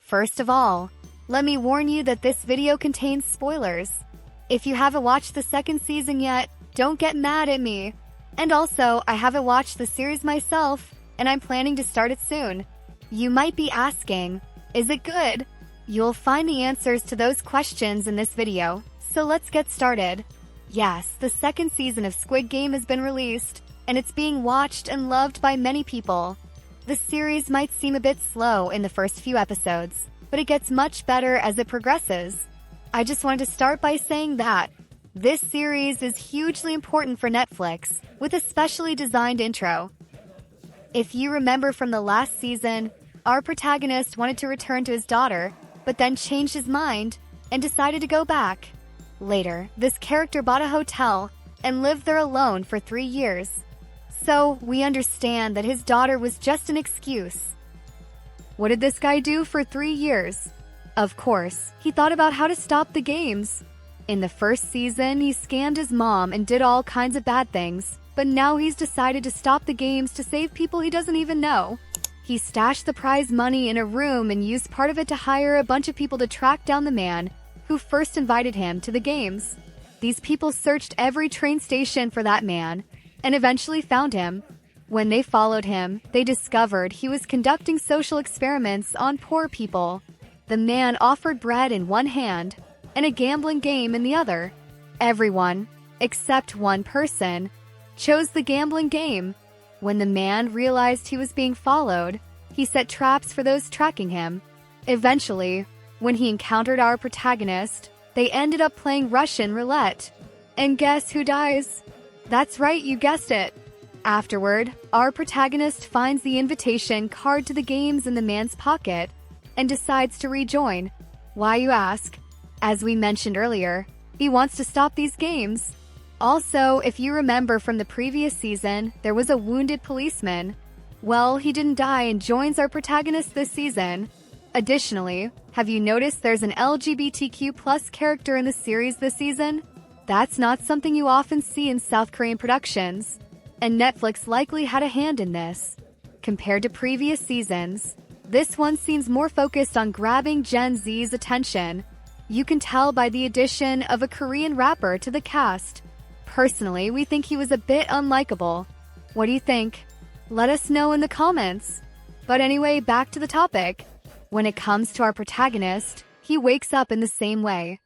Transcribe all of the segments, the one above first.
First of all, let me warn you that this video contains spoilers. If you haven't watched the second season yet, don't get mad at me. And also, I haven't watched the series myself, and I'm planning to start it soon. You might be asking, is it good? You'll find the answers to those questions in this video, so let's get started. Yes, the second season of Squid Game has been released, and it's being watched and loved by many people. The series might seem a bit slow in the first few episodes, but it gets much better as it progresses. I just wanted to start by saying that this series is hugely important for Netflix, with a specially designed intro. If you remember from the last season, our protagonist wanted to return to his daughter, but then changed his mind and decided to go back. Later, this character bought a hotel and lived there alone for 3 years. So, we understand that his daughter was just an excuse. What did this guy do for 3 years? Of course, he thought about how to stop the games. In the first season, he scammed his mom and did all kinds of bad things, but now he's decided to stop the games to save people he doesn't even know. He stashed the prize money in a room and used part of it to hire a bunch of people to track down the man who first invited him to the games. These people searched every train station for that man and eventually found him. When they followed him, they discovered he was conducting social experiments on poor people. The man offered bread in one hand and a gambling game in the other. Everyone, except one person, chose the gambling game. When the man realized he was being followed, he set traps for those tracking him. Eventually, when he encountered our protagonist, they ended up playing Russian roulette. And guess who dies? That's right, you guessed it. Afterward, our protagonist finds the invitation card to the games in the man's pocket and decides to rejoin. Why, you ask? As we mentioned earlier, he wants to stop these games. Also, if you remember from the previous season, there was a wounded policeman. Well, he didn't die and joins our protagonist this season. Additionally, have you noticed there's an LGBTQ+ character in the series this season? That's not something you often see in South Korean productions, and Netflix likely had a hand in this. Compared to previous seasons, this one seems more focused on grabbing Gen Z's attention. You can tell by the addition of a Korean rapper to the cast. Personally, we think he was a bit unlikable. What do you think? Let us know in the comments. But anyway, back to the topic. When it comes to our protagonist, he wakes up in the same way,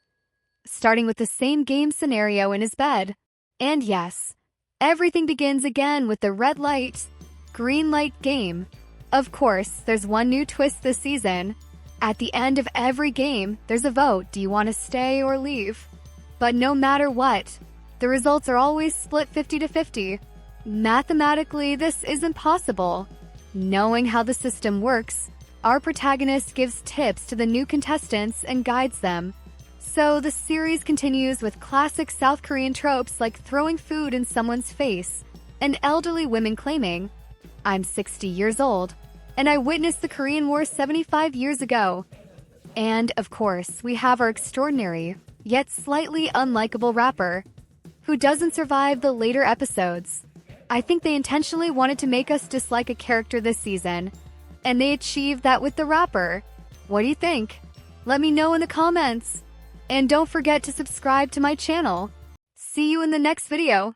starting with the same game scenario in his bed. And yes, everything begins again with the red light, green light game. Of course, there's one new twist this season. At the end of every game, there's a vote. Do you want to stay or leave? But no matter what, the results are always split 50-50. Mathematically, this isn't possible. Knowing how the system works, our protagonist gives tips to the new contestants and guides them. So the series continues with classic South Korean tropes like throwing food in someone's face and elderly women claiming, "I'm 60 years old, and I witnessed the Korean War 75 years ago." And, of course, we have our extraordinary, yet slightly unlikable rapper, who doesn't survive the later episodes. I think they intentionally wanted to make us dislike a character this season, and they achieved that with the rapper. What do you think? Let me know in the comments. And don't forget to subscribe to my channel. See you in the next video.